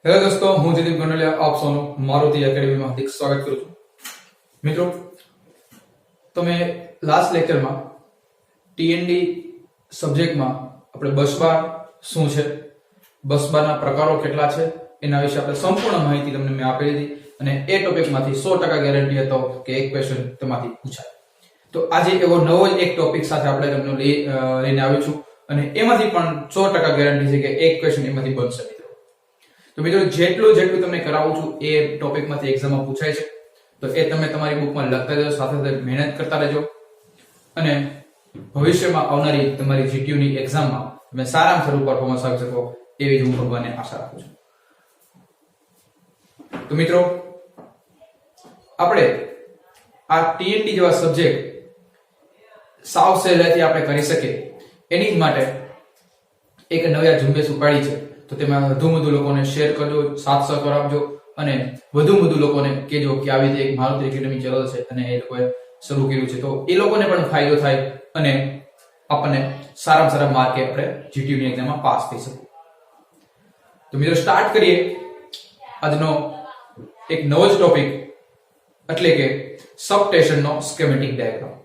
Hello દોસ્તો, હું જયદીપ ગોંડલિયા આપ સૌનું મારુતિ એકેડમીમાં હાર્દિક સ્વાગત કરું છું. મિત્રો, તમે લાસ્ટ લેક્ચરમાં ટીએનડી સબ્જેક્ટમાં આપણે બસ બાર શું છે, બસ બારના પ્રકારો કેટલા છે એના વિશે આપણે સંપૂર્ણ માહિતી તમને મેં આપેલી હતી અને એ ટોપિકમાંથી 100% ગેરંટી હતો કે એક ક્વેશ્ચન તેમાંથી પૂછાય. તો આજે એવો નવો જ એક ટોપિક સાથે આપણે તમને લઈને આવ્યો છું અને એમાંથી પણ 100% ગેરંટી છે કે એક ક્વેશ્ચન એમાંથી બનશે. તો મિત્રો, જેટલું તમને કરાવું છું એ ટોપિકમાંથી એક્ઝામમાં પૂછાય છે, તો એ તમે તમારી બુકમાં લખતા રહેજો, સાથે સાથે મહેનત કરતા રહેજો અને ભવિષ્યમાં આવનારી તમારી જીટીયુ ની એક્ઝામમાં તમે સારામાં સારું પરફોર્મન્સ આપી શકો એવી હું ભગવાનને આશા રાખું છું. તો મિત્રો, આપણે આ ટીએનડી જેવા સબ્જેક્ટ સાવ સહેલાઈથી આપણે કરી શકીએ એની જ માટે એક નવી ઝુંબેશ ઉપાડી છે. તો તેમાં વધુ લોકોને શેર કરજો, સાથ સહકાર આપજો અને વધુ લોકોને કહેજો કે આવી રીતે એક મારુતિ એકેડમી ચેનલ છે અને એ લોકોએ શરૂ કર્યું છે, તો એ લોકોને પણ ફાયદો થાય અને આપણને સારામાં સારા માર્કે આપણે જીટીયુ ની એક્ઝામમાં પાસ થઈ શકીએ. તો મિત્રો, સ્ટાર્ટ કરીએ આજનો એક નવો જ ટોપિક, એટલે કે સબસ્ટેશનનો સ્કેમેટિક ડાયાગ્રામ.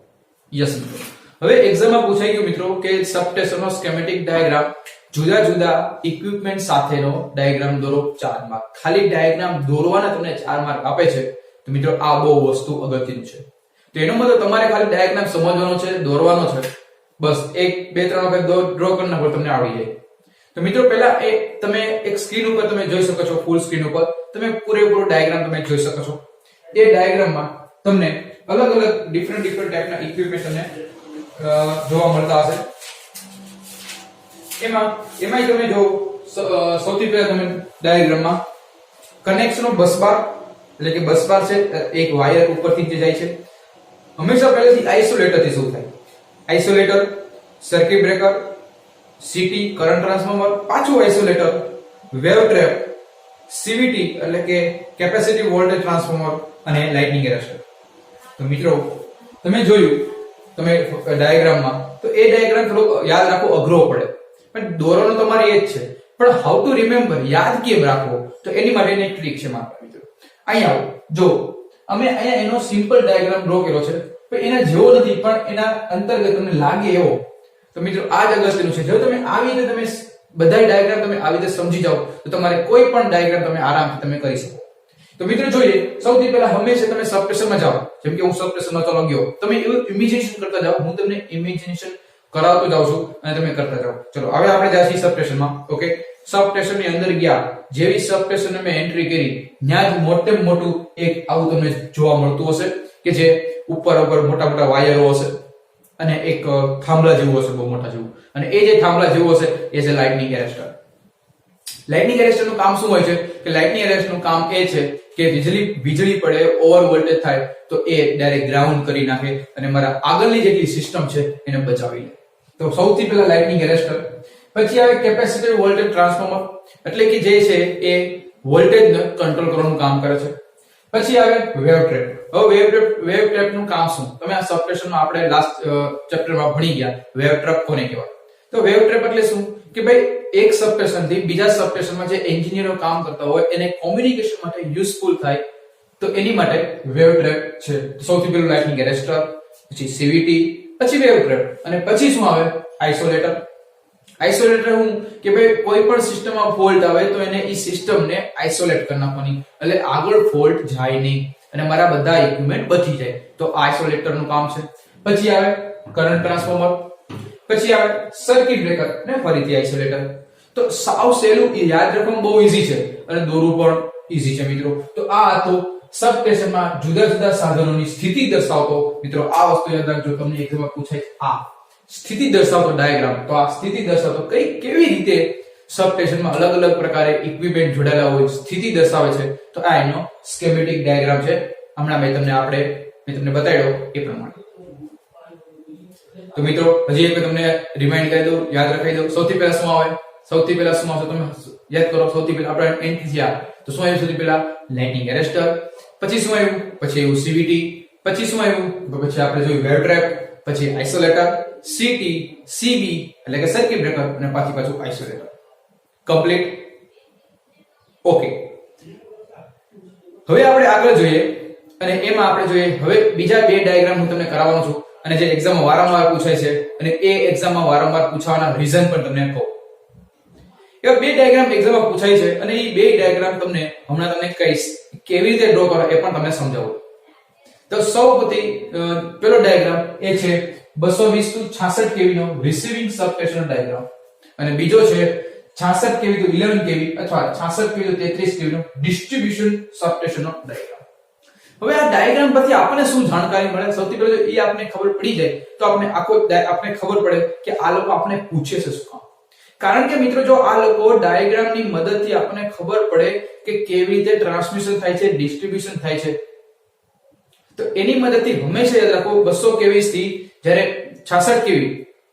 યસ મિત્રો, હવે એક્ઝામમાં પૂછાઈ ગયું મિત્રો કે સબસ્ટેશનનો સ્કેમેટિક ડાયાગ્રામ જુદા જુદા ઇક્વિપમેન્ટ સાથેનો ડાયાગ્રામ દોરો 4 માર્ક. ખાલી ડાયાગ્રામ દોરવાના તમને 4 માર્ક આપે છે. તો મિત્રો, આ બહુ વસ્તુ અગત્યનું છે. તો એનો મતલબ તમારે ખાલી ડાયાગ્રામ સમજવાનો છે, દોરવાનો છે, બસ 1 2 3 વખત ડ્રો કરી નાખો, તમને આવડી જાય. તો મિત્રો, પહેલા તમે એક સ્ક્રીન ઉપર તમે જોઈ શકો છો, ફૂલ સ્ક્રીન ઉપર તમે પૂરેપૂરો ડાયાગ્રામ તમે જોઈ શકો છો. એ ડાયાગ્રામમાં તમને અલગ ડિફરન્ટ ટાઈપના ઇક્વિપમેન્ટ તમને જોવા મળતા હશે. એમાં તમે જો સૌથી પહેલા તમે ડાયાગ્રામમાં કનેક્શન ઓફ બસ બાર, એટલે કે બસ બાર છે એક વાયર ઉપરથી જે જાય છે. હંમેશા પહેલેથી આઇસોલેટર થી શરૂ થાય. Isolator, circuit breaker, CT current transformer, પાછું આઇસોલેટર, વેવ ટ્રેપ, સીવીટી એટલે કે કેપેસિટી વોલ્ટેજ ટ્રાન્સફોર્મર અને લાઇટનિંગ એરેસ્ટર. તો મિત્રો, તમે જોયું તમે ડાયાગ્રામમાં, તો એ ડાયાગ્રામ થોડો યાદ રાખવો અઘરો પડે, પણ દોરવાનો તમારે એ જ છે. પણ હાઉ ટુ રિમેમ્બર, યાદ કેમ રાખવો, તો એની માટેની એક ટ્રીક છે મારા મિત્રો. અહીંયા આવો, જો અમે અહીંયા એનો સિમ્પલ ડાયાગ્રામ ડ્રો કર્યો છે, પણ એના જેવો નથી, પણ એના અંતર્ગત તમને લાગે એવો. તો મિત્રો, આ જ અગત્યનું છે. જો તમે આવી રીતે તમે બધા ડાયાગ્રામ તમે આવી રીતે સમજી જાઓ, તો તમારે કોઈ પણ ડાયાગ્રામ તમે આરામથી તમે કરી શકો. તો મિત્રો જોઈએ, સૌથી પહેલા હંમેશા તમે સબસ્ટેશનમાં જાઓ. જેમ કે હું સબસ્ટેશનમાં ચાલો ગયો, તમે એવું ઇમેજિનેશન કરતા જાઓ, હું તમને ઇમેજિનેશન કરાવતો જાઉં છું અને તમે કરતા જાઓ. ચલો, હવે આપણે જઈએ સબસ્ટેશનમાં. ઓકે, સબસ્ટેશન ની અંદર ગયા, જેવી સબસ્ટેશન મેં એન્ટ્રી કરી, ત્યાં જ મોટું એક આવું તમને જોવા મળતું હશે કે જે ઉપર મોટા વાયરો હશે અને એક થાંભલા જેવું હશે, બહુ મોટા જેવું. અને એ જે થાંભલા જેવું હશે એ છે લાઇટનિંગ એરેસ્ટર. લાઇટનિંગ એરેસ્ટર નું કામ શું હોય છે કે લાઇટનિંગ એરેસ્ટર નું કામ એ છે કે વીજળી પડે, ઓવર વોલ્ટેજ થાય તો એ ડાયરેક્ટ ગ્રાઉન્ડ કરી નાખે અને મારા આગળની જેટલી સિસ્ટમ છે એને બચાવી લે. તો સૌથી પહેલા લાઇટનિંગ એરેસ્ટર. પછી આવે કેપેસિટર વોલ્ટેજ ટ્રાન્સફોર્મર, એટલે કે જે છે એ વોલ્ટેજને કંટ્રોલ કરવાનું કામ કરે છે. પછી આવે વેવ ટ્રેપ. હવે વેવ ટ્રેપ નું કામ શું, તમે આ સબસ્ટેશનમાં આપણે લાસ્ટ ચેપ્ટરમાં ભણી ગયા વેવ ટ્રેપ કોને કહેવાય. તો વેવ ટ્રેપ એટલે શું કે ભાઈ, એક સબસ્ટેશન થી બીજા સબસ્ટેશનમાં જે એન્જિનિયરો કામ કરતા હોય એને કોમ્યુનિકેશન માટે યુઝફુલ થાય, તો એની માટે વેવ ટ્રેપ છે. સૌથી પહેલું લાઇટનિંગ એરેસ્ટર, પછી સીવીટી, પછી વેવ ટ્રેપ અને પછી શું આવે આઇસોલેટર. આઇસોલેટર હું કે ભાઈ કોઈ પણ સિસ્ટમમાં ફોલ્ટ આવે તો એને ઈ સિસ્ટમને આઇસોલેટ કરી નાખવાની, એટલે આગળ ફોલ્ટ જાય નહીં અને મારા બધા ઇક્વિપમેન્ટ બચી જાય. તો આઇસોલેટર નું કામ છે. પછી આવે કરંટ ટ્રાન્સફોર્મર, પછી આવે સર્કિટ બ્રેકર ને ફરીથી આઇસોલેટર. તો સાવ સહેલું, યાદ રાખવાનું બહુ ઈઝી છે અને દોરવું પણ ઈઝી છે મિત્રો. તો આ હતો સબસ્ટેશનમાં જુદા જુદા સાધનોની સ્થિતિ દર્શાવતો. મિત્રો, આ વસ્તુ યાદ રાખજો, તમને એક્ઝામમાં પૂછાય આ સ્થિતિ દર્શાવતો ડાયાગ્રામ. તો આ સ્થિતિ દર્શાવતો કેવી રીતે સબસ્ટેશનમાં અલગ પ્રકારે ઇક્વિપમેન્ટ જોડાયેલા હોય સ્થિતિ દર્શાવે છે, તો આ એનો સ્કેમેટિક ડાયાગ્રામ છે. હમણાં મેં તમને બતાવ્યો એ પ્રમાણે. તો મિત્રો, હજી એક તમને રિમાઇન્ડ કરી દઉં, યાદ રખાઈ દઉં. સૌથી પહેલા શું આવશે, તમે યાદ કરો. સૌથી પહેલા આપણે એન્ટ્રી થયા તો શું આવ્યું, સૌથી પહેલા લાઇટનિંગ એરેસ્ટર, પછી શું આવ્યું, પછી આવ્યું સીવીટી, પછી શું આવ્યું, તો પછી આપણે જોયું વેવ ટ્રેપ, પછી આઇસોલેટર, સીટી, સીબી એટલે કે સર્કિટ બ્રેકર અને પાછું આઇસોલેટર. કમ્પ્લીટ. ઓકે, હવે આપણે આગળ જોઈએ અને એમાં આપણે જોઈએ હવે બીજા બે ડાયાગ્રામ હું તમને કરાવવાનો છું અને જે એક્ઝામમાં વારંવાર પૂછાય છે અને એ એક્ઝામમાં વારંવાર પૂછાવાના રીઝન પણ તમને કહું. એવા બે ડાયાગ્રામ એક્ઝામમાં પૂછાય છે અને એ બે ડાયાગ્રામ હમણાં તમને કહીશ કેવી રીતે ડ્રો કરો એ પણ તમને સમજાવું. તો સૌપ્રથમ પેલો ડાયાગ્રામ એ છે 220 to 66 kV નો રિસીવિંગ સબસ્ટેશન ડાયાગ્રામ અને બીજો છે 66 kV to 11 kV અથવા 66 kV to 33 kV નો ડિસ્ટ્રીબ્યુશન સબસ્ટેશન નો ડાયાગ્રામ. હવે આ ડાયાગ્રામ પરથી આપણને શું જાણકારી મળે? સૌથી પહેલા જો એ આપણને ખબર પડી જાય તો આપણે ખબર પડે કે આ લોકો આપણને પૂછે છે શું કામ. કારણ કે મિત્રો જો આ લોકો ડાયાગ્રામની મદદથી આપણને ખબર પડે કે કેવી રીતે ટ્રાન્સમિશન થાય છે, ડિસ્ટ્રીબ્યુશન થાય છે, તો એની મદદથી હંમેશા યાદ રાખો 200 kV થી જ્યારે 66 kV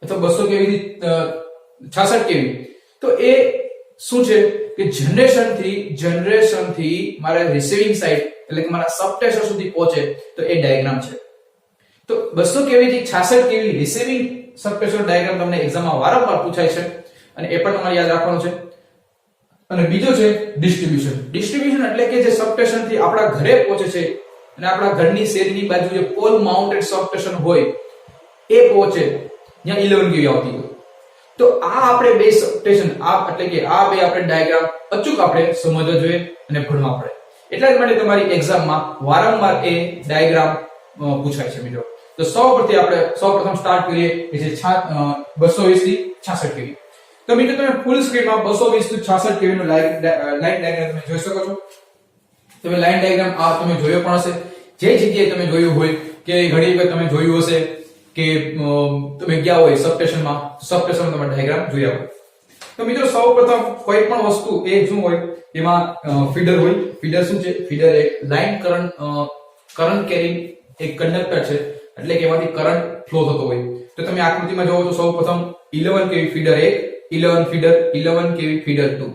અથવા 200 kV થી 66 kV તો એ શું છે કે જનરેશન થી મારા રિસીવિંગ સાઇડ એટલે કે મારા સબસ્ટેશન સુધી પહોંચે તો એ ડાયાગ્રામ છે. તો 200 kV થી 66 kV રિસીવિંગ સબસ્ટેશન ડાયાગ્રામ તમને એક્ઝામમાં વારંવાર પૂછાય છે અને એ પણ તમારે યાદ રાખવાનું છે. અને બીજો છે ડિસ્ટ્રીબ્યુશન એટલે કે જે સબસ્ટેશન થી આપણા ઘરે પહોંચે છે અને આપણા ઘરની શેરીની બાજુ જે પોલ માઉન્ટેડ સબસ્ટેશન હોય એ પહોંચે જ્યાં 11 kV આવતી હોય. તો આ આપણે બે સબસ્ટેશન એટલે કે આ બે આપણે ડાયાગ્રામ અચૂક આપણે સમજવા જોઈએ અને ભણવા પડે. એટલા જ માટે તમારી એક્ઝામમાં વારંવાર એ ડાયાગ્રામ પૂછાય છે મિત્રો. તો સૌપ્રથમ સ્ટાર્ટ કરીએ કે જે 220 થી 66 kV. તો મિત્રો તમે ફૂલ સ્ક્રીનમાં 220 થી 66 kV નો લાઈન ડાયાગ્રામ તમે જોઈ શકો છો. તમે લાઈન ડાયાગ્રામ આ તમે જોયો પણ હશે. જે જગ્યાએ તમે જોયું હોય કે ઘણી વખત તમે જોયું હશે કે તમે ગયા હોય સબસ્ટેશનમાં તમે ડાયાગ્રામ જોયા હોય. તો મિત્રો સૌપ્રથમ કોઈ પણ વસ્તુ એ શું હોય એમાં ફીડર હોય. ફીડર શું છે? ફીડર એક લાઈન કરંટ કેરિંગ એક કંડક્ટર છે એટલે કે એમાંથી કરંટ ફ્લો થતો હોય. તો તમે આકૃતિમાં જોવો તો સૌપ્રથમ 11 kV ફીડર 1, 11 kV ફીડર 2.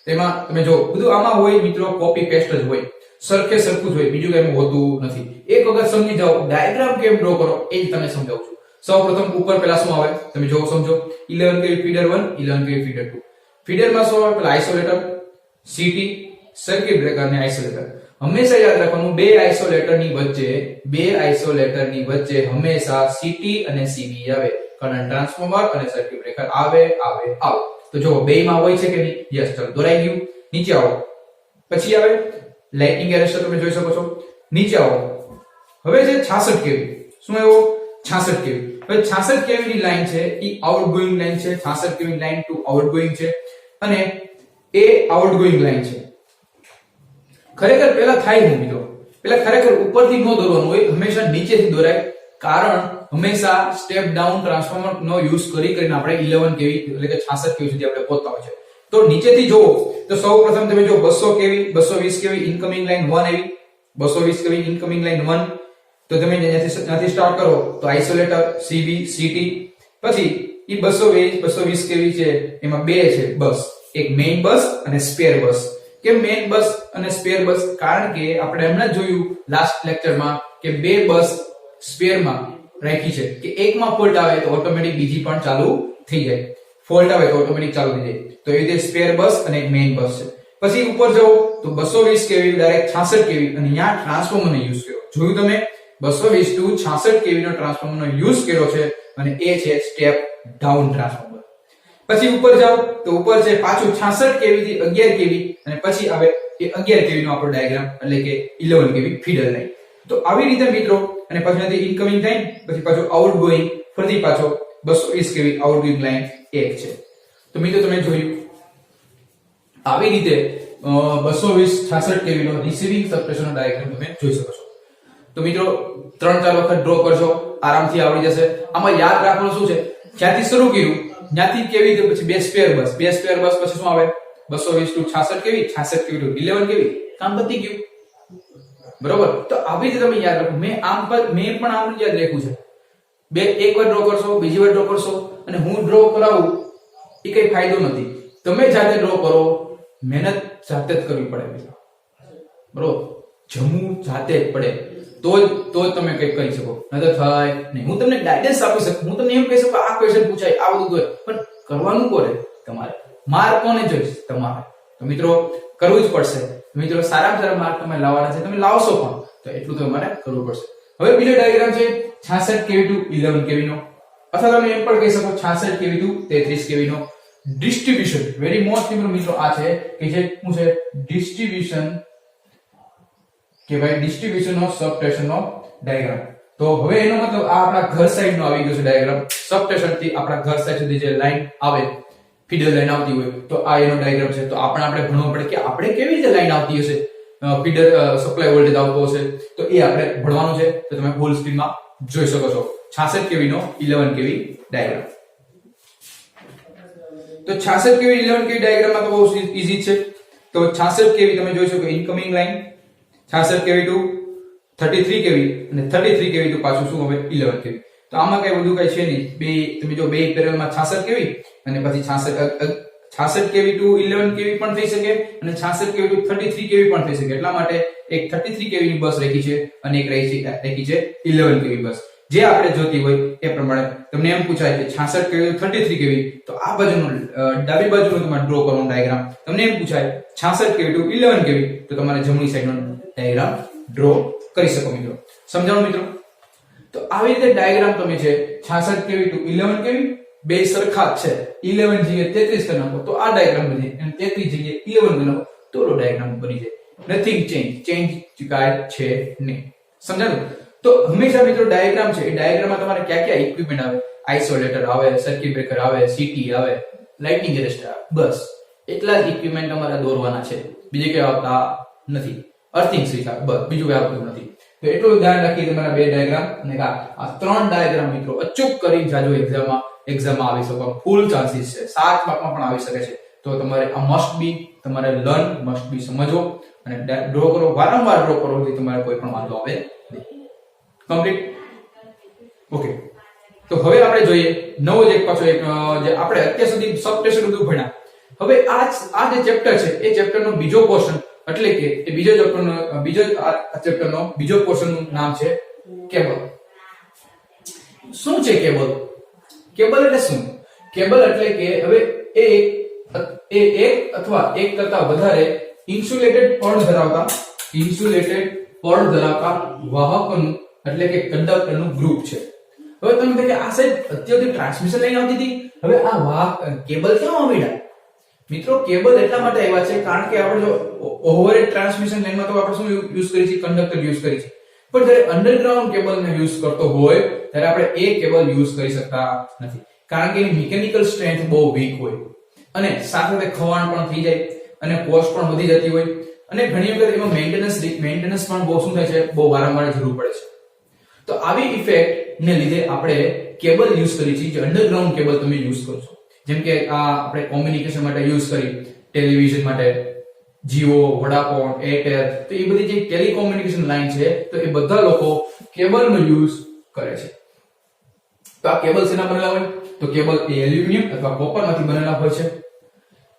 તેમાં તમે જો બધું આમાં હોય મિત્રો કોપી પેસ્ટ જ હોય, સરખું જ હોય, બીજું કઈ હોતું નથી. એક વખત સમજી જાઓ ડાયાગ્રામ કેમ ડ્રો કરો એ જ તમને સમજાવું છું. સૌપ્રથમ ઉપર પેલા શું આવે તમે જો સમજો 11 kV ફીડર 1, 11 kV ફીડર 2. ફીડરમાં શું આવે? પેલા આઇસોલેટર, સીટી, સર્કિટ બ્રેકર અને આઇસોલેટર. હંમેશા યાદ રાખવાનું બે આઇસોલેટરની વચ્ચે હંમેશા સીટી અને સીબી આવે. કરંટ ટ્રાન્સફોર્મર અને સર્કિટ બ્રેકર આવે. તો જો બેયમાં હોય છે કે નહીં? યસ. ચલો દોરાઈ ગયું. નીચે આવો. પછી આવે લાઇટિંગ એરેસ્ટર તમે જોઈ શકો છો. નીચે આવો. હવે છે 66 kV. શું આવ્યો? 66 kV. હવે 66 kV ની લાઈન છે ઈ આઉટગોઈંગ લાઈન છે. 66 kV ની લાઈન ટુ આઉટગોઈંગ છે અને એ આઉટગોઈંગ લાઈન છે. ખરેખર પેલા થાય હું મિત્રો પેલા ખરેખર ઉપરથી નો દોરવાનું હોય, હંમેશા નીચેથી દોરાય. કારણ હંમેશા સ્ટેપ ડાઉન ટ્રાન્સફોર્મર નો યુઝ કરીને આપણે 11 kV એટલે કે 66 kV સુધી આપણે પહોંચતા હોય છે. તો નીચેથી જોવો તો સૌપ્રથમ તમે જો 200 kV 220 kV ઇનકમિંગ લાઈન 1 આવી. 220 kV ઇનકમિંગ લાઈન 1. તો તમે ત્યાંથી સ્ટાર્ટ કરો તો આઇસોલેટર, સીબી, સીટી. પછી ઈ 220 kV છે એમાં બે છે બસ, એક મેઇન બસ અને સ્પેર બસ. કે મેઇન બસ અને સ્પેર બસ કારણ કે આપણે હમણાં જોયું લાસ્ટ લેક્ચરમાં કે બે બસ સ્પેરમાં રાખી છે કે એકમાં ફોલ્ટ આવે તો ઓટોમેટિક બીજી પણ ચાલુ થઈ જાય, ફોલ્ટ આવે તો ઓટોમેટિક ચાલુ થઈ જાય. તો એ રીતે સ્પેર બસ અને એક મેઇન બસ છે. પછી ઉપર જાઓ તો 220 kV ડાયરેક્ટ 66 kV અને અહીંયા ટ્રાન્સફોર્મરનો યુઝ કર્યો. જોયું તમે 220 to 66 kV નો ટ્રાન્સફોર્મરનો યુઝ કર્યો છે અને એ છે સ્ટેપ ડાઉન ટ્રાન્સફોર્મર. પછી ઉપર જાઓ તો ઉપર છે પાછું 66 kV થી 11 kV અને પછી આવે એ 11 kV નો આપણો ડાયાગ્રામ એટલે કે 11 kV ફીડર લાઈન. તો આવી રીતે મિત્રો અને પછી ઇનકમિંગ થાય પછી પાછો આઉટગોઈંગ ફરીથી પાછો 220 kV આઉટગોઈંગ લાઈન એક છે. તો મિત્રો તમે જોયું આવી રીતે 220 66 kV નો રિસીવિંગ સબસ્ટેશનનો ડાયાગ્રામ તમે જોઈ શકો છો. તો મિત્રો 3-4 વખત ડ્રો કરજો, આરામથી આવડી જશે. આમાં યાદ રાખવાનું શું છે? જ્યાંથી શરૂ કર્યું ત્યાંથી કેવી રીતે પછી બે સ્પેર બસ પછી શું આવે 220 to 66 kV 66 kV to 11 kV કામ પતી ગયું. બરોબર. તો આવી રીતે તમે યાદ રાખો. મેં પણ આમ યાદ રાખ્યું છે. એક વાર ડ્રો કરશો, બીજી વાર ડ્રો કરશો અને હું ડ્રો કરાવું એ કઈ ફાયદો નથી. તમે જાતે ડ્રો કરો, મહેનત જાતે જ કરવી પડે. બરોબર. જમવું જાતે જ પડે તો જ તમે કંઈક કરી શકો, નહીતર થાય નહીં. હું તમને ગાઈડન્સ આપી શકું, હું તમને એમ કહી શકું આ ક્વેશ્ચન પૂછાય આ બધું કરે, પણ કરવાનું કોને? તમારે. માર્ક કોને જોઈશ? તમારે. તો મિત્રો કરવું જ પડશે. મિત્રો સારામાં સારા માર્ક તમે લાવવાના છે, તમે લાવશો પણ, તો એટલું તમારે કરવું પડશે. હવે બીજો ડાયાગ્રામ છે 66 kV ટુ 11 kV નો, અથવા તમે એમ પણ કહી શકો 66 kV ટુ 33 kV નો ડિસ્ટ્રીબ્યુશન. વેરી મોસ્ટ મિત્રો આ છે કે જે શું છે ડિસ્ટ્રીબ્યુશન કે ભાઈ ડિસ્ટ્રીબ્યુશન ઓફ સબસ્ટેશન નો ડાયાગ્રામ. તો હવે એનો મતલબ આ આપણા ઘર સાઈડ નો આવી ગયો છે ડાયાગ્રામ. સબસ્ટેશન થી આપણા ઘર સાઈડ સુધી જે લાઈન આવે, ફીડર લાઈન આવતી હોય, તો આ એનો ડાયાગ્રામ છે. તો આપણે ભણવું પડે કે આપણે કેવી રીતે લાઈન આવતી હશે, ફીડર સપ્લાય વોલ્ટેજ આવતો હશે, તો એ આપણે ભણવાનું છે. તો તમે ફૂલ સ્ક્રીનમાં જોઈ શકો છો 66 kV નો 11 kV ડાયાગ્રામ. તો 66 kV 11 kV ડાયાગ્રામમાં તો બહુ ઈઝી છે. તો 66 kV તમે જોઈ શકો incoming line, 66 kV to 33 kV અને 33 kV ટુ પાછું શું હવે 11 kV. તો આમાં કઈ બધું કઈ છે નહીં. બે તમે જો બે પેરેલલમાં 66 kV અને પછી 66 kV ટુ 11 kV પણ થઈ શકે અને 66 kV ટુ 33 kV પણ થઈ શકે. એટલા માટે એક 33 kV ની બસ રાખી છે અને એક રાખી છે 11 kV બસ. જે આપણે જોતી હોય એ પ્રમાણે તમને એમ પૂછાય કે 66 kV ટુ 33 kV, તો આ બાજુનો ડાબી બાજુનો તમારે ડ્રો કરવાનો ડાયાગ્રામ. તમને એમ પૂછાય 66 kV ટુ 11 kV, તો તમારે જમણી સાઈડનો ડાયાગ્રામ ડ્રો કરી શકો મિત્રો. સમજાણું મિત્રો? તો આવી રીતે ડાયાગ્રામ તમે છે 66 kV ટુ 11 kV બે સરખા જ છે. 11 જગ્યાએ 33 કરી નાખો તો આ ડાયાગ્રામ બની જાય, અને 33 જગ્યાએ 11 કરી નાખો તો ઓલો ડાયાગ્રામ બની જાય. નથિંગ ચેન્જ કાંઈ છે નહીં. સમજાયું? તો હંમેશા મિત્રો ડાયાગ્રામ છે, એ ડાયાગ્રામમાં તમારે ક્યાં ક્યાં ઇક્વિપમેન્ટ આવે, આઇસોલેટર આવે, સર્કિટ બ્રેકર આવે, સીટી આવે, લાઇટનિંગ એરેસ્ટર આવે, બસ એટલા જ ઇક્વિપમેન્ટ તમારે દોરવાના છે. બીજે કઈ આવતા નથી. અર્થિંગ સ્વિચ આવે, બસ બીજું કઈ આવતું નથી. તો એટલું ધ્યાન રાખી તમારા બે ડાયાગ્રામ અને આ ત્રણ ડાયાગ્રામ મિત્રો અચૂક કરી જાજો એક્ઝામમાં આવી શકો. ફૂલ ચાન્સીસ છે, 7 માર્કમાં પણ આવી શકે છે. તો તમારે આ મસ્ટ બી તમારે લર્ન, મસ્ટ બી સમજો અને ડ્રો કરો, વારંવાર ડ્રો કરો, જેથી તમારે કોઈ પણ વાંધો આવે નહીં. કમ્પ્લીટ? ઓકે. તો હવે આપણે જોઈએ નવો જ એક પાછો એક જે આપણે અત્યાર સુધી સબસ્ટેશન બધું ભણ્યા. હવે આ જે ચેપ્ટર છે એ ચેપ્ટરનો બીજો પોર્શન, એટલે કે એ બીજો ચેપ્ટરનો બીજો પોર્શનનું નામ છે કેબલ. શું છે કેબલ? કેબલ એટલે શું? કેબલ એટલે કે હવે એક અથવા એક કરતા વધારે ઇન્સ્યુલેટેડ પડ ધરાવતા વાહકોનું એટલે કે કંડક્ટરનું ગ્રુપ છે. હવે તમે કહે કે આ સાહેબ અત્યારથી ટ્રાન્સમિશન લાઈન આવતી હતી, હવે આ વાહક કેબલ કેમ આવ્યા? મિત્રો કેબલ એટલા માટે આવ્યા છે કારણ કે આપણે જો ઓવરહેડ ટ્રાન્સમિશન લાઈનમાં તો આપણે શું યુઝ કરી છે? કંડક્ટર યુઝ કરી છે. પણ જ્યારે અંડરગ્રાઉન્ડ કેબલને યુઝ કરતો હોય ત્યારે આપણે એ કેબલ યુઝ કરી શકતા નથી, કારણ કે એની મિકેનિકલ સ્ટ્રેન્થ બહુ વીક હોય અને સાથે ખવાણ પણ થઈ જાય અને કોસ્ટ પણ વધી જતી હોય અને ઘણી વખત એમાં મેન્ટેનન્સ પણ બહુ શું થાય છે, બહુ વારંવાર જરૂર પડે છે. તો આવી ઇફેક્ટ ને લીધે આપણે કેબલ યુઝ કરી છે, જે અંડરગ્રાઉન્ડ કેબલ તમે યુઝ કરો છો. જેમ કે આ આપણે કોમ્યુનિકેશન માટે યુઝ કરી, ટેલિવિઝન માટે જીઓ, વોડાફોન, એરટેલ, તો એ બધી જે ટેલિકોમ્યુનિકેશન લાઈન છે તો એ બધા લોકો કેબલનો યુઝ કરે છે. તો આ કેબલ શેના બનેલા હોય? તો કેબલ એ એલ્યુમિનિયમ અથવા કોપરમાંથી બનેલા હોય છે.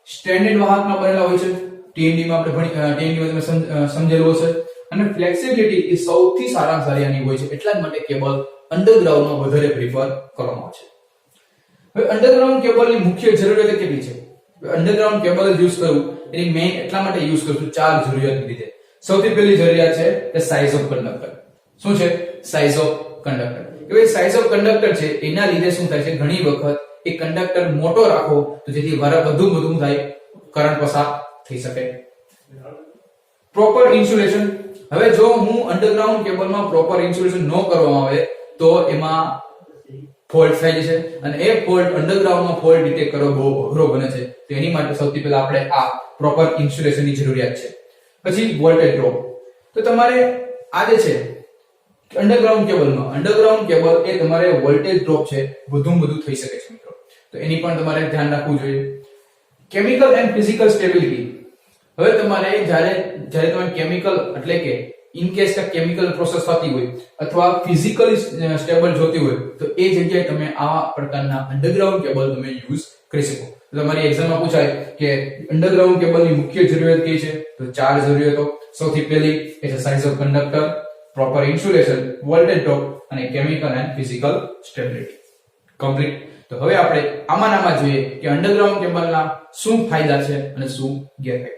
સ્ટ્રેન્ડેડ વાહકના બનેલા હોય છે. TND માં તમે સમજેલું હશે. અને ફ્લેક્સિબિલિટી એ સૌથી સારામાં સારી આની હોય છે. એટલા જ માટે કેબલ અંડરગ્રાઉન્ડમાં વધારે પ્રિફર કરવામાં આવે છે. હવે અંડરગ્રાઉન્ડ કેબલની મુખ્ય જરૂરિયાત કેટલી છે? અંડરગ્રાઉન્ડ કેબલ યુઝ કરવું એની મેઇન એટલા માટે યુઝ કરશું 4 જરૂરિયાત લીધે. સૌથી પહેલી જરૂરિયાત છે કે સાઇઝ ઓફ કંડક્ટર. શું છે? Size of conductor. હવે સાઇઝ ઓફ કંડક્ટર છે એના લીધે શું થાય છે, ઘણી વખત એ કંડક્ટર મોટો રાખો તો જેથી વધુ થાય, કરંટ પસાર થઈ શકે. Proper insulation. હવે જો હું અંડરગ્રાઉન્ડ કેબલમાં પ્રોપર ઇન્સ્યુલેશન ન કરવામાં આવે તો એમાં ફોલ્ટ થાય છે અને એ ફોલ્ટ અંડરગ્રાઉન્ડમાં ફોલ્ટ ડિટેક્ટ કરવો બહુ અઘરો બને છે. તો એની માટે સૌથી પહેલા આપણે આ પ્રોપર ઇન્સ્યુલેશનની જરૂરિયાત છે. પછી વોલ્ટેજ ડ્રોપ. તો તમારે આ જે છે અંડરગ્રાઉન્ડ કેબલ એ તમારે વોલ્ટેજ ડ્રોપ છે વધુ થઈ શકે છે મિત્રો. તો એની પણ તમારે ધ્યાન રાખવું જોઈએ. Chemical and physical stability. હવે તમારે જ્યારે તમે કેમિકલ એટલે કે ઇન કેસ કે કેમિકલ પ્રોસેસ થતી હોય અથવા ફિઝિકલી સ્ટેબલ જોતી હોય તો એ જગ્યાએ તમે આવા પ્રકારના અંડરગ્રાઉન્ડ કેબલ તમે યુઝ કરી શકો. તમારી એક્ઝામમાં પૂછાય કે અંડરગ્રાઉન્ડ કેબલની મુખ્ય જરૂરિયાત કઈ છે? તો 4 જરૂરિયાતો. સૌથી પહેલી એ છે size of conductor, proper insulation, voltage drop અને chemical and physical stability. Complete. તો હવે આપણે આમાં જોઈએ કે અંડરગ્રાઉન્ડ કેબલના શું ફાયદા છે અને શું ગેરફાયદા.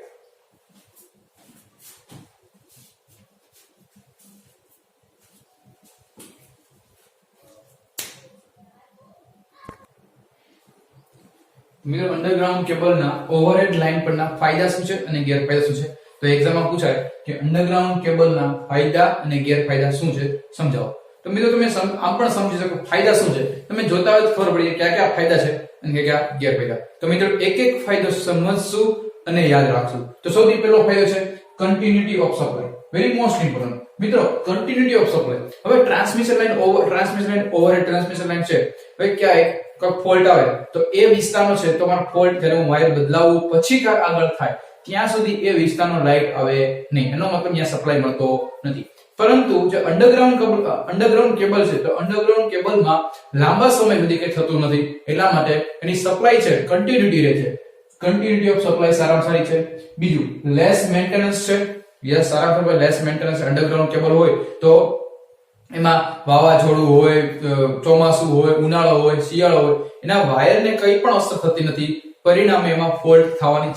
મિત્રો અંડરગ્રાઉન્ડ કેબલના ઓવરહેડ લાઇન પરના ફાયદા શું છે અને ગેરફાયદા શું છે? તો એક્ઝામમાં પૂછાય કે અંડરગ્રાઉન્ડ કેબલના ફાયદા અને ગેરફાયદા શું છે સમજાવો. તો મિત્રો તમે આમ પણ સમજી શકો ફાયદા શું છે, તમે જોતા હોય તો ખબર પડી કયા કયા ફાયદા છે અને કયા ગેરફાયદા. તો મિત્રો એક એક ફાયદો સમજશું અને યાદ રાખશું. તો સૌથી પહેલો ફાયદો છે continuity of supply. Very most important મિત્રો, કન્ટિન્યુટી ઓફ સપ્લાય. હવે transmission line overhead transmission line છે, હવે ક્યાંય કોઈ ફોલ્ટ આવે તો એ વિસ્તારનો છે તમારો ફોલ્ટ, જ્યારે હું વાયર બદલાવું પછી કાંઈક આગળ થાય ત્યાં સુધી એ વિસ્તારનો લાઇટ આવે નહીં. એનો મતલબ ત્યાં સપ્લાય મળતો નથી. પરંતુ જે અંડરગ્રાઉન્ડ કેબલ છે, તો અંડરગ્રાઉન્ડ કેબલમાં લાંબા સમય સુધી કંઈ થતું નથી, એટલા માટે એની સપ્લાય છે કન્ટિન્યુટી રહે છે. કન્ટિન્યુટી ઓફ સપ્લાય સારામાં સારી છે. બીજું લેસ મેન્ટેનન્સ છે. યસ, સારામાં લેસ મેન્ટેનન્સ. અંડરગ્રાઉન્ડ કેબલ હોય તો એમાં વાવાઝોડું હોય, ચોમાસું હોય, ઉનાળો હોય, શિયાળો હોય, એના વાયરને કંઈ પણ અસર થતી નથી. પરિણામે એમાં ફોલ્ટ થવાની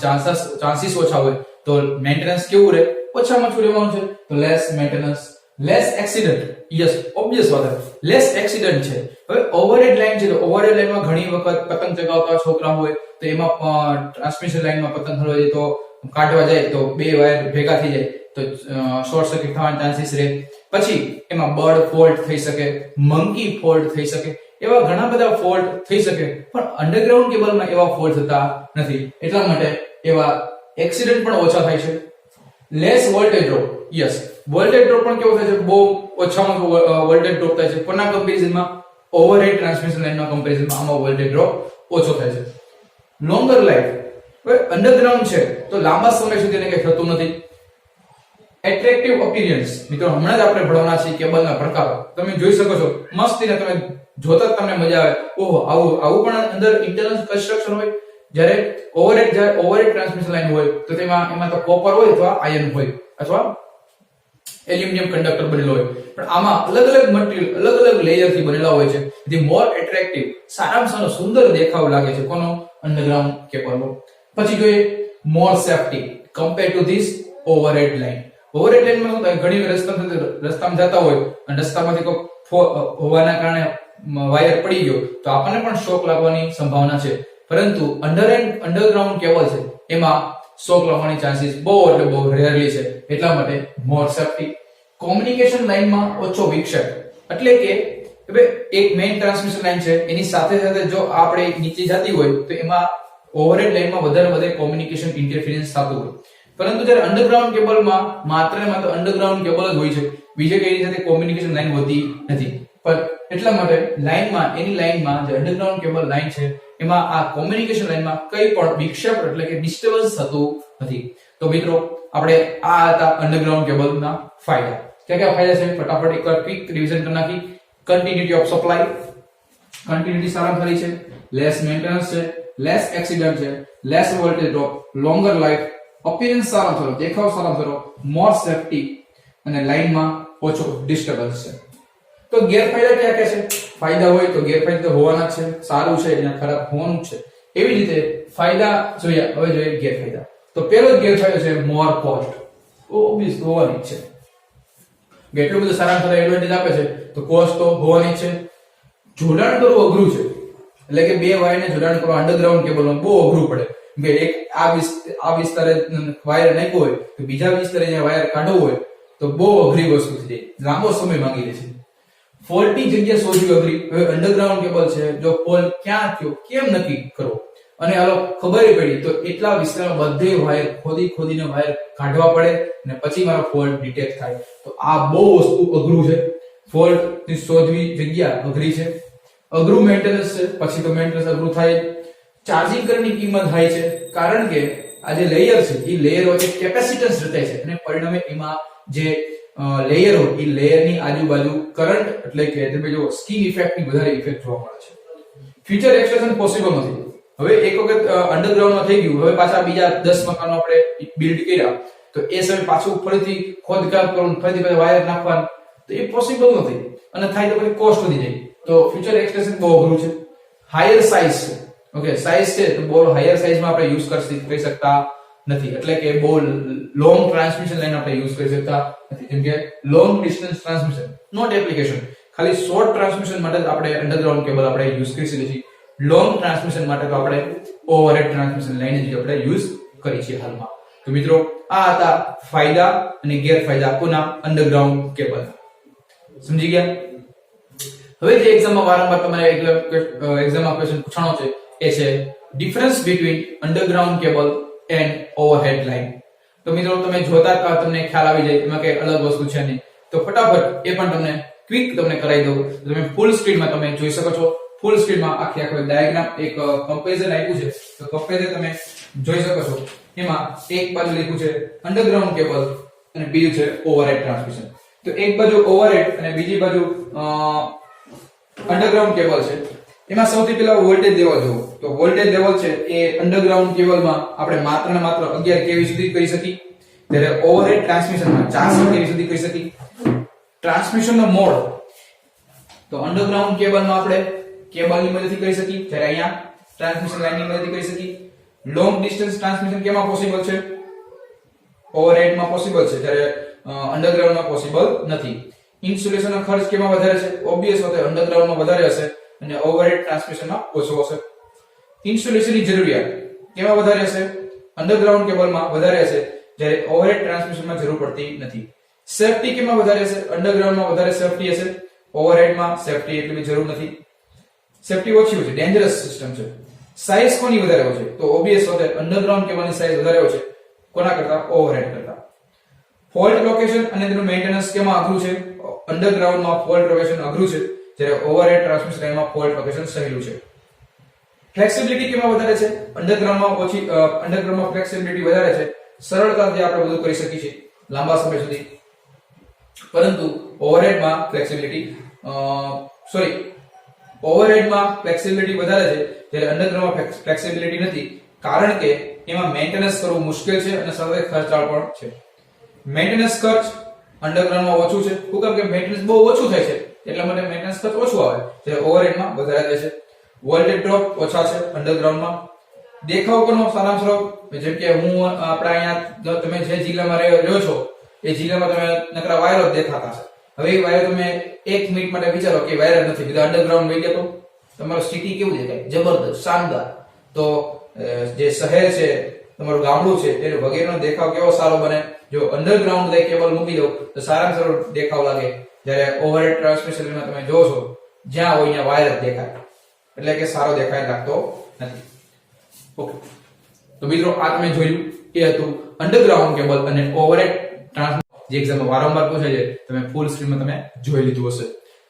ચાન્સીસ ઓછા હોય. તો મેન્ટેનન્સ કેવું રહે? ઓછામાં ઓછું રહેવાનું છે. તો less maintenance. Less accident. Yes, obvious વાત છે, લેસ એક્સિડન્ટ છે. હવે ઓવરહેડ લાઇન છે, તો ઓવરહેડ લાઇનમાં ઘણી વખત પતંગ ચગાવતા છોકરા હોય તો એમાં ટ્રાન્સમિશન લાઇનમાં પતંગ હલવા જાય તો કાઢવા જાય તો બે વાયર ભેગા થઈ જાય તો શોર્ટ સર્કિટ થવાના ચાન્સીસ રહે. પછી એમાં બર્ડ ફોલ્ટ થઈ શકે, મંકી ફોલ્ટ થઈ શકે, એવા ઘણા બધા ફોલ્ટ થઈ શકે. પણ અંડરગ્રાઉન્ડ કેબલમાં એવા ફોલ્ટ થતા નથી, એટલા માટે એવા એક્સિડન્ટ પણ ઓછા થાય છે. Less voltage drop. Yes, voltage drop પણ કેવો થાય છે? બહુ ઓછામાં વોલ્ટેજ ડ્રોપ થાય છે. કોના કમ્પેરિઝનમાં? ઓવરહેડ ટ્રાન્સમિશન લાઇનના કમ્પેરિઝનમાં આમાં વોલ્ટેજ ડ્રોપ ઓછો થાય છે. Longer life. હવે અંડરગ્રાઉન્ડ છે તો લાંબા સમય સુધી એને કંઈ થતું નથી. Attractive appearance. મિત્રો હમણાં જ આપણે ભણવાના છીએ કેબલના પ્રકારો. તમે જોઈ શકો છો મસ્તીને, તમે જોતા જ તમને મજા આવે. ઓહો, આવું પણ અંદર ઇન્ટરનલ કન્સ્ટ્રક્શન હોય. જ્યારે ઓવરહેડ ટ્રાન્સમિશન લાઇન હોય તો એમાં તો કોપર હોય અથવા આયર્ન હોય અથવા એલ્યુમિનિયમ કંડક્ટર બનેલો હોય. પણ આમાં અલગ અલગ મટીરીયલ, અલગ અલગ લેયર થી બનેલા હોય છે. જેથી મોર એટ્રેક્ટિવ, સારામાં સારો સુંદર દેખાવ લાગે છે કોનો? અંડરગ્રાઉન્ડ કેબલનો. પછી જોઈએ more safety compare to this overhead line. Overhead લાઇનમાં શું થાય? ઘણી વાર રસ્તામાં જતા હોય અને રસ્તામાંથી કોઈ હોવાના કારણે વાયર પડી ગયો તો આપણને પણ શોક લાગવાની સંભાવના છે. પરંતુ અંડરગ્રાઉન્ડ કેબલ છે એમાં શોક લાગવાની ચાન્સીસ બહુ એટલે બહુ રેરલી છે, એટલા માટે મોર સેફ્ટી. કોમ્યુનિકેશન લાઇનમાં ઓછો વિક્ષેપ. એટલે કે હવે એક મેઇન ટ્રાન્સમિશન લાઇન છે, એની સાથે સાથે જો આપણે નીચે જતી હોય તો એમાં ઓવરહેડ લાઇનમાં વધારે કોમ્યુનિકેશન ઇન્ટરફિયરન્સ થતું હોય. પરંતુ જ્યારે અંડરગ્રાઉન્ડ કેબલમાં માત્ર ને માત્ર અંડરગ્રાઉન્ડ કેબલ જ હોય છે, બીજે કઈ સાથે કોમ્યુનિકેશન લાઇન હોતી નથી. પણ એટલા માટે એની લાઇનમાં જે અંડરગ્રાઉન્ડ કેબલ લાઇન છે એમાં આ કોમ્યુનિકેશન લાઇનમાં કંઈ પણ વિક્ષેપ એટલે કે ડિસ્ટર્બન્સ થતું નથી. તો મિત્રો આપણે આ હતા અંડરગ્રાઉન્ડ કેબલના ફાયદા. કયા ફાયદા છે ફટાફટ એકવાર ક્વિક રિવિઝન કરી નાખી. કન્ટિન્યુટી ઓફ સપ્લાય, કન્ટિન્યુટી સારામાં સારી છે. લેસ મેન્ટેનન્સ છે, લેસ એક્સિડન્ટ છે, less voltage drop, longer life, appearance સારામાં સારો, દેખાવ સારામાં સારો, મોર સેફ્ટી અને લાઇનમાં ઓછો ડિસ્ટર્બન્સ છે. તો ગેરફાયદા કયા કયા છે? ફાયદા હોય તો ગેરફાયદા તો હોવાના જ છે, સારું છે અને ખરાબ હોવાનું જ છે. એવી રીતે ફાયદા જોઈએ, હવે જોઈએ ગેરફાયદા. તો પહેલો જ ગેરફાયદો છે મોર કોસ્ટ. ઓબ્વિયસ હોવાની જ છે. એટલું બધું સારા સારા એડવાન્ટેજ આપે છે તો કોસ્ટ તો હોવાની જ છે. જોડાણ કરવું અઘરું છે, એટલે કે બે વાયરને જોડાણ કરવા અંડરગ્રાઉન્ડ કેબલમાં બહુ અઘરું પડે. કે એક આ વિસ્તારે વાયર નાખ્યો હોય તો બીજા વિસ્તારે જ્યાં વાયર કાઢવો હોય તો બહુ અઘરી વસ્તુ થઈ જાય, લાંબો સમય માંગી લે છે. ફોલ્ટની જગ્યા શોધવી અઘરી. હવે અંડરગ્રાઉન્ડ કેબલ છે, જો ફોલ્ટ ક્યાં થયો કેમ નક્કી કરવો? અને હાલો ખબર પડી તો એટલા વિસ્તારમાં બધે વાયર ખોદીને વાયર કાઢવા પડે અને પછી મારો ફોલ્ટ ડિટેક્ટ થાય. તો આ બહુ વસ્તુ અઘરું છે. ફોલ્ટ ની શોધવી જગ્યા અઘરી છે, અઘરું મેન્ટેનન્સ છે, પછી તો મેન્ટેનન્સ અઘરું થાય. ચાર્જિંગ કરંટની કિંમત હાઈ છે, કારણ કે આ જે લેયર છે એ લેયર વચ્ચે કેપેસિટન્સ રચાય છે અને પરિણામે એમાં જે લેયર હોય એ લેયરની આજુબાજુ કરંટ એટલે કે તમે જો સ્કિન ઇફેક્ટની વધારે ઇફેક્ટ જોવા મળે છે. ફ્યુચર એક્સટેન્શન પોસિબલ નથી. હવે એક વખત અંડરગ્રાઉન્ડમાં થઈ ગયું, હવે પાછા બીજા 10 મકાનો આપણે બિલ્ડ કર્યા તો એ સમય પાછું ફરીથી ખોદકામ કરવું, ફરીથી પાછા વાયર નાખવાનું, તો એ પોસિબલ નથી અને થાય તો પછી કોસ્ટ વધી જાય. તો ફ્યુચર એક્સટેન્શન બહુ અઘરું છે. હાયર સાઇઝ છે, ઓકે સાઇઝ છે તો બોલ હાયર સાઇઝમાં આપણે યુઝ કરી શકતા નથી, એટલે કે બહુ લોંગ ટ્રાન્સમિશન લાઈન આપણે યુઝ કરી શકતા નથી, જેમ કે long distance transmission not application, ખાલી શોર્ટ ટ્રાન્સમિશન માટે જ આપણે અંડરગ્રાઉન્ડ કેબલ આપણે યુઝ કરી શકીએ છીએ, લોંગ ટ્રાન્સમિશન માટે તો આપણે ઓવરહેડ ટ્રાન્સમિશન લાઈન જ આપણે યુઝ કરી છે હાલમાં. તો મિત્રો આ હતા ફાયદા અને ગેરફાયદા કોના અંડરગ્રાઉન્ડ કેબલ. સમજી ગયા? હવે જે એક્ઝામમાં વારંવાર તમારે એક્ઝામમાં ક્વેશ્ચન પૂછાણો છે એ છે difference between underground cable and overhead line. તો મિત્રો તમે જોતા તમને ખ્યાલ આવી જાય એમાં કઈ અલગ વસ્તુ છે નહીં, તો ફટાફટ એ પણ તમને ક્વિક તમને કરાવી દઉં. તમે ફૂલ સ્ક્રીનમાં તમે જોઈ શકો છો, ફૂલ સ્ક્રીનમાં આખો ડાયાગ્રામ એક કમ્પેરિઝન આપ્યું છે, તો કમ્પેરિઝન તમે જોઈ શકો છો. એમાં એક બાજુ લખ્યું છે અંડરગ્રાઉન્ડ કેબલ અને બીજું છે ઓવરહેડ ટ્રાન્સમિશન. તો એક બાજુ ઓવરહેડ અને બીજી બાજુ અંડરગ્રાઉન્ડ કેબલ છે. એમાં સૌથી પહેલા વોલ્ટેજ લેવલ જોવો, તો વોલ્ટેજ લેવલ છે એ અંડરગ્રાઉન્ડ કેબલમાં આપણે માત્ર ને માત્ર 11 kV સુધી કરી શકી, ત્યારે ઓવરહેડ ટ્રાન્સમિશનમાં 400 kV સુધી કરી શકી. ટ્રાન્સમિશનનો મોડ તો અંડરગ્રાઉન્ડ કેબલમાં આપણે કેબલની મદદથી કરી શકી, જ્યારે અહીંયા ટ્રાન્સમિશન લાઇનની મદદથી કરી શકી. લોંગ ડિસ્ટન્સ ટ્રાન્સમિશન કેમાં પોસિબલ છે? ઓવરહેડમાં પોસિબલ છે, જ્યારે અંડરગ્રાઉન્ડમાં પોસિબલ નથી. ઇન્સ્યુલેશનનો ખર્ચ કેમાં વધારે છે? ઓબ્વિયસ હોતે અંડરગ્રાઉન્ડમાં વધારે હશે અને ઓવરહેડ ટ્રાન્સમિશનમાં ઓછો હશે. ઇન્સ્યુલેશનની જરૂરિયાત કેમાં વધારે હશે? અંડરગ્રાઉન્ડ કેબલમાં વધારે હશે, જ્યારે ઓવરહેડ ટ્રાન્સમિશનમાં જરૂર પડતી નથી. સેફટી કેમાં વધારે હશે? અંડરગ્રાઉન્ડમાં વધારે સેફટી હશે, ઓવરહેડમાં સેફટી એટલી બધી જરૂર નથી, સેફટી ઓછી હોય છે, ડેન્જરસ સિસ્ટમ છે. સાઇઝ કોની વધારે હોય છે? તો ઓબ્વિયસ હોતે અંડરગ્રાઉન્ડ કેબલની સાઇઝ વધારે હોય છે કોના કરતા? ઓવરહેડ કરતા. ફોલ્ટ લોકેશન અને તેનું મેન્ટેનન્સ કેમાં અઘરું છે? અંડરગ્રાઉન્ડમાં ફોલ્ટ લોકેશન અઘરું છે, જ્યારે ઓવરહેડ ટ્રાન્સમિશન લાઇનમાં ફોલ્ટ લોકેશન સહેલું છે. ફ્લેક્સિબિલિટી કેમાં વધારે છે? અંડરગ્રાઉન્ડમાં ફ્લેક્સિબિલિટી વધારે છે, સરળતાથી આપણે બધું કરી શકીએ છીએ લાંબા સમય સુધી. પરંતુ ઓવરહેડમાં ફ્લેક્સિબિલિટી વધારે છે, જ્યારે અંડરગ્રાઉન્ડમાં ફ્લેક્સિબિલિટી નથી, કારણ કે એમાં મેન્ટેનન્સ કરવું મુશ્કેલ છે અને સાથે ખર્ચાળ પણ છે. મેન્ટેનન્સ ખર્ચ અંડરગ્રાઉન્ડમાં ઓછું છે, કારણ કે મેન્ટેનન્સ બહુ ઓછું થાય છે, એટલા માટે મેન્ટેનન્સ ખર્ચ ઓછું આવે, જ્યારે ઓવરહેડમાં વધારે થાય છે. વોલ્ટેજ ડ્રોપ ઓછા છે અંડરગ્રાઉન્ડમાં. દેખાવ કોનો સારામાં સારો? જેમ કે હું આપણા અહીંયા તમે જે જિલ્લામાં રહ્યો છો એ જિલ્લામાં તમે નકરા વાયરો દેખાતા છે. હવે એ વાયર તમે 1 મિનિટ માટે વિચારો કે વાયર નથી, બધા અંડરગ્રાઉન્ડ લઈ ગયા તો તમારો સિટી કેવું દેખાય? જબરદસ્ત, શાનદાર. તો જે શહેર છે, તમારું ગામડું છે, એનો વગેરેનો દેખાવ કેવો સારો બને? જો અંડરગ્રાઉન્ડ દે કેબલ મૂકી દો તો સારામાં સારો દેખાવ લાગે, જ્યારે ઓવરહેડ ટ્રાન્સમિશનમાં તમે જોવો છો જ્યાં હોય ત્યાં વાયર જ દેખાય, એટલે કે સારો દેખાય લાગતો નથી. ઓકે, તો મિત્રો આ તમે જોયું એ હતું અંડરગ્રાઉન્ડ કેબલ અને ઓવરહેડ ટ્રાન્સમિશન, જે એક્ઝામમાં વારંવાર પૂછાય છે, તમે ફૂલ સ્ક્રીનમાં તમે જોઈ લીધું હશે.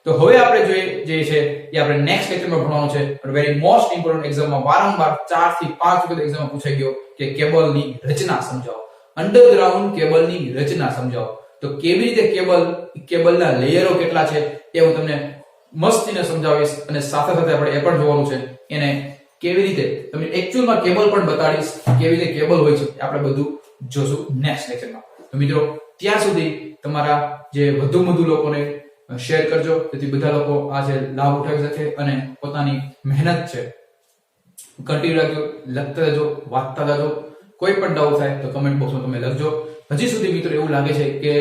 તો હવે આપણે જોઈએ જે છે એ આપણે નેક્સ્ટ લેક્ચરમાં ભણવાનું છે. વેરી મોસ્ટ ઇમ્પોર્ટન્ટ એક્ઝામમાં વારંવાર 4 થી 5 વખત એક્ઝામમાં પૂછાઈ ગયો કે કેબલની રચના સમજાવો, અંડરગ્રાઉન્ડ કેબલની રચના સમજાવો. તો કેવી રીતે કેબલના લેયરો કેટલા છે એ હું તમને મસ્તીને સમજાવીશ, અને સાથે સાથે આપણે એ પણ જોવાનું છે એને કેવી રીતે તમને એક્ચ્યુઅલમાં કેબલ પણ બતાડીશ, કેવી રીતે કેબલ હોય છે આપણે બધું જોશું નેક્સ્ટ લેક્ચરમાં. તો મિત્રો ત્યાં સુધી તમારા જે વધુ લોકોને શેર કરજો, જેથી બધા લોકો આ જે લાભ ઉઠાવી શકે અને પોતાની મહેનત છે કન્ટિન્યુ રાખજો, લખતા રહેજો, વાંચતા રહેજો. કોઈ પણ ડાઉટ થાય તો કમેન્ટ બોક્સમાં તમે લખજો. હજી સુધી મિત્રો એવું લાગે છે કે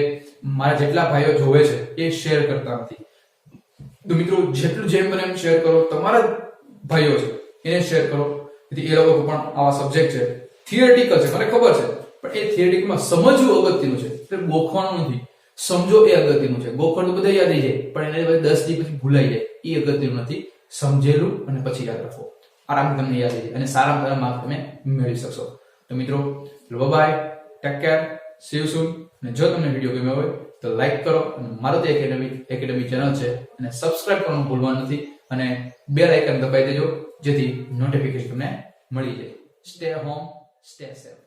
મારા જેટલા ભાઈઓ જોવે છે એ શેર કરતા નથી, તો મિત્રો જેટલું જેમ બને એમ શેર કરો, તમારા ભાઈઓ છે એને શેર કરો, જેથી એ લોકો પણ આવા સબ્જેક્ટ છે થિયરેટિકલ છે મને ખબર છે, પણ એ થિયરેટિકલમાં સમજવું અગત્યનું છે, એટલે ગોખવાનું નથી. સમજો એ અગત્યનું છે. ગોખણ તો બધા યાદ રહી જાય, પણ એને 10 દી પછી ભૂલાઈ જાય એ અગત્યનું નથી. સમજેલું અને પછી યાદ રાખો, આરામથી તમને યાદ રહી જાય અને સારામાં સારા માર્ક તમે મેળવી શકશો. તો મિત્રો bye, take care, see you soon. અને જો તમને વિડીયો ગમ્યો હોય તો લાઈક કરો, અને મારુતિ એકેડમી ચેનલ છે અને સબસ્ક્રાઇબ કરવાનું ભૂલવાનું નથી, અને બેલ આઇકન દબાવી દેજો જેથી નોટિફિકેશન તમને મળી જાય. Stay home, stay safe.